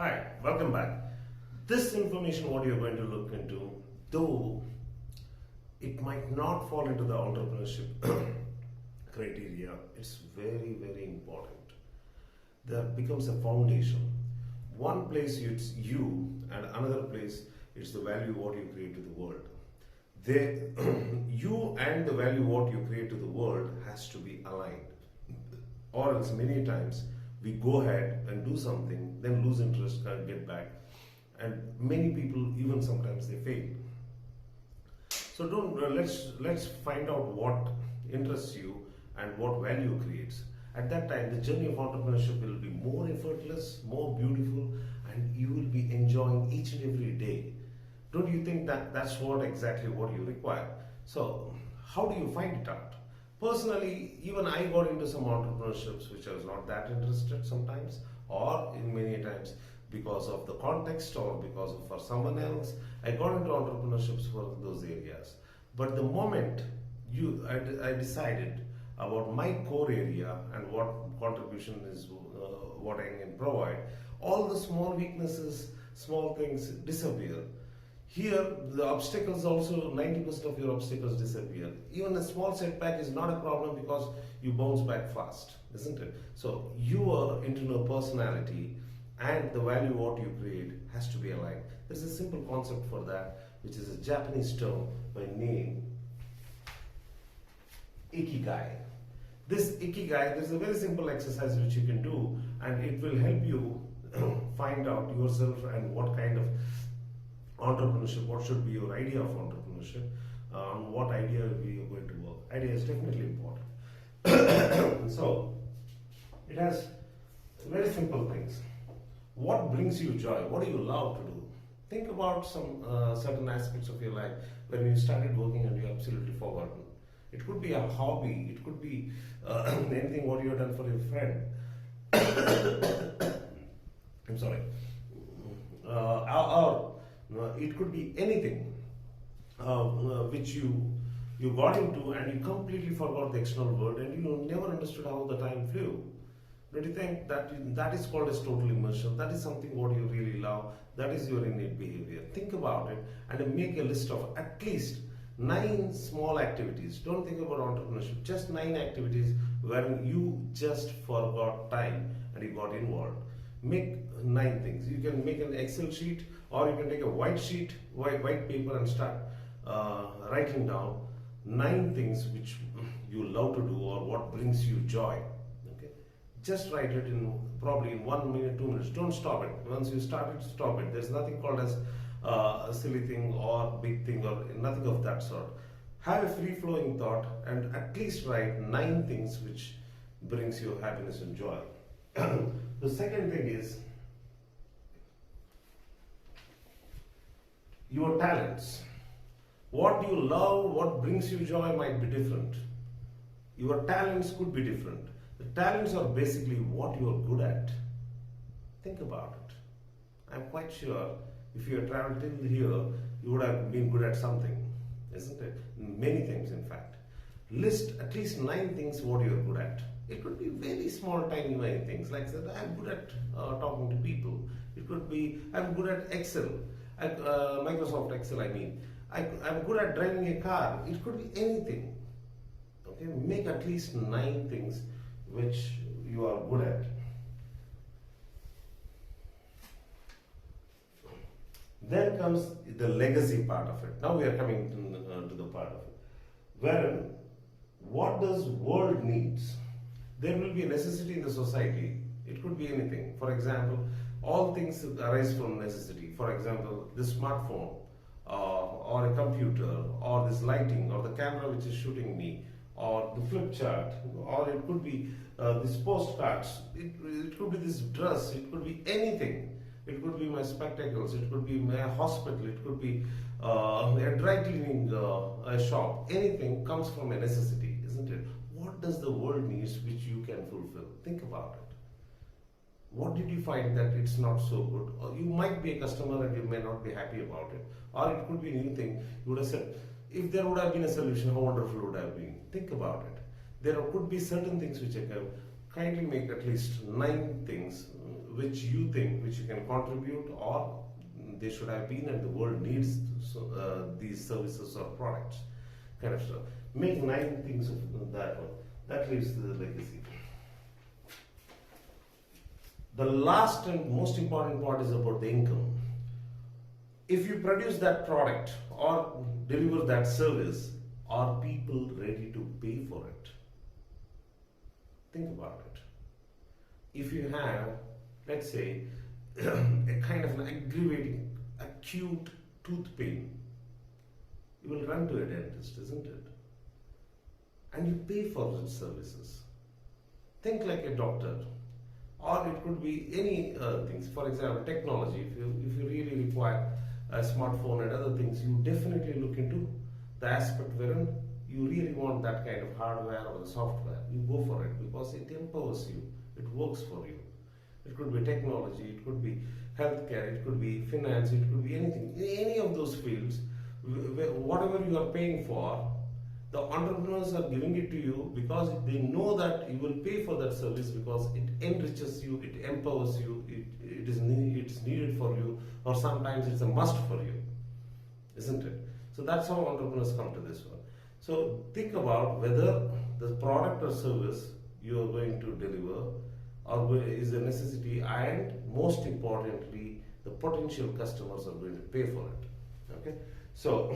Hi, welcome back. This information, what you're going to look into, though it might not fall into the entrepreneurship criteria, it's very, very important. That becomes a foundation. One place it's you, and another place it's the value what you create to the world. They, you and the value what you create to the world has to be aligned, or else many times we go ahead and do something, then lose interest, can't get back, and many people even sometimes they fail. So don't let's find out what interests you and what value creates. At that time, the journey of entrepreneurship will be more effortless, more beautiful, and you will be enjoying each and every day. Don't you think that that's what exactly what you require? So how do you find it out? Personally, even I got into some entrepreneurships which I was not that interested sometimes, or in many times because of the context or because of for someone else, I got into entrepreneurships for those areas. But the moment I decided about my core area and what contribution is what I can provide, all the small weaknesses, small things disappear. Here, the obstacles also, 90% of your obstacles disappear. Even a small setback is not a problem because you bounce back fast, isn't it? So, your internal personality and the value what you create has to be aligned. There's a simple concept for that, which is a Japanese term by name IKIGAI. This IKIGAI, there's a very simple exercise which you can do, and it will help you find out yourself and what kind of entrepreneurship, what should be your idea of entrepreneurship, on what idea we are going to work. Idea is definitely important. So, it has very simple things. What brings you joy? What do you love to do? Think about some certain aspects of your life when you started working and you absolutely forgotten. It could be a hobby, it could be anything what you have done for your friend. I'm sorry. Or it could be anything which you got into and you completely forgot the external world and you never understood how the time flew. Don't you think that is called as total immersion? That is something what you really love. That is your innate behavior. Think about it and make a list of at least 9 small activities. Don't think about entrepreneurship. Just 9 activities wherein you just forgot time and you got involved. Make 9 things. You can make an Excel sheet, or you can take a white paper and start writing down 9 things which you love to do or what brings you joy. Okay, just write it in probably in 1 minute, 2 minutes. Don't stop it. Once you start it, stop it. There's nothing called as a silly thing or big thing or nothing of that sort. Have a free-flowing thought and at least write 9 things which brings you happiness and joy. The second thing is your talents. What you love, what brings you joy might be different. Your talents could be different. The talents are basically what you are good at. Think about it. I'm quite sure if you have traveled till here, you would have been good at something, isn't it? Many things, in fact. List at least 9 things what you are good at. It could be very small, tiny, many things. Like I said, I'm good at talking to people. It could be, I'm good at Excel. Microsoft Excel, I mean. I'm good at driving a car. It could be anything. Okay, make at least 9 things which you are good at. Then comes the legacy part of it. Now we are coming to the part of it. Wherein, what does world needs? There will be a necessity in the society. It could be anything. For example, all things arise from necessity. For example, this smartphone, or a computer, or this lighting, or the camera which is shooting me, or the flip chart, or it could be these postcards. It could be this dress. It could be anything. It could be my spectacles. It could be my hospital. It could be a dry cleaning shop. Anything comes from a necessity, isn't it? What does the world needs which you can fulfill? Think about it. What did you find that it's not so good? Or you might be a customer and you may not be happy about it. Or it could be a new thing. You would have said, if there would have been a solution, how wonderful would have been? Think about it. There could be certain things which kindly make at least 9 things which you think which you can contribute, or they should have been and the world needs these services or products, kind of stuff. Make 9 things of that one. That leaves the legacy. The last and most important part is about the income. If you produce that product or deliver that service, are people ready to pay for it? Think about it. If you have, let's say, a kind of an aggravating, acute tooth pain, you will run to a dentist, isn't it? And you pay for the services. Think like a doctor. Or it could be any other things. For example, technology. If you really require a smartphone and other things, you definitely look into the aspect wherein you really want that kind of hardware or the software. You go for it because it empowers you. It works for you. It could be technology, it could be healthcare, it could be finance, it could be anything. In any of those fields, whatever you are paying for, the entrepreneurs are giving it to you because they know that you will pay for that service because it enriches you, it empowers you, it's needed for you, or sometimes it's a must for you, isn't it? So that's how entrepreneurs come to this one. So think about whether the product or service you are going to deliver or is a necessity, and most importantly, the potential customers are going to pay for it. Okay, so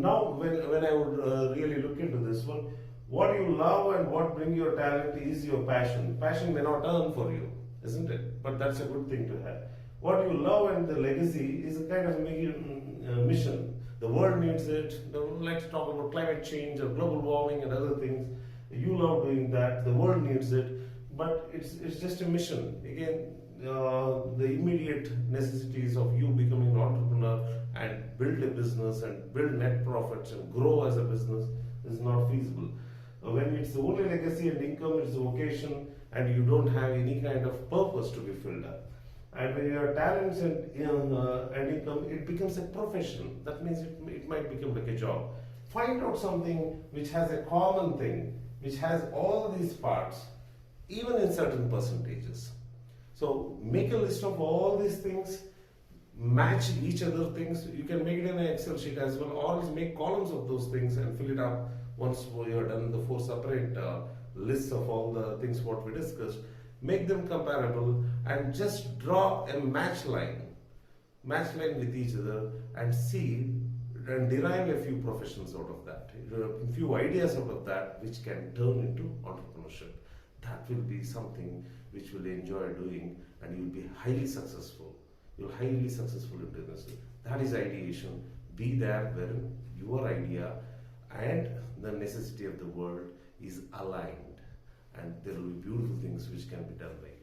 now when I would really look into this one, what you love and what bring your talent is your passion. Passion may not earn for you, isn't it? But that's a good thing to have. What you love and the legacy is a kind of mission. The world needs it. Let's talk about climate change or global warming and other things. You love doing that. The world needs it, but it's just a mission. Again, the immediate necessities of you becoming an entrepreneur and build a business and build net profits and grow as a business is not feasible. When it's the only legacy and income, it's a vocation, and you don't have any kind of purpose to be filled up. And when you have talents and income, it becomes a profession. That means it might become like a job. Find out something which has a common thing, which has all these parts, even in certain percentages. So make a list of all these things, match each other things. You can make it in an Excel sheet as well, or make columns of those things and fill it up once you have done the 4 separate lists of all the things what we discussed. Make them comparable and just draw a match line with each other and see and derive a few professions out of that, a few ideas out of that which can turn into entrepreneurship. That will be something which will enjoy doing, and you will be highly successful. You're highly successful in business. That is ideation. Be there wherein your idea and the necessity of the world is aligned, and there will be beautiful things which can be done by you.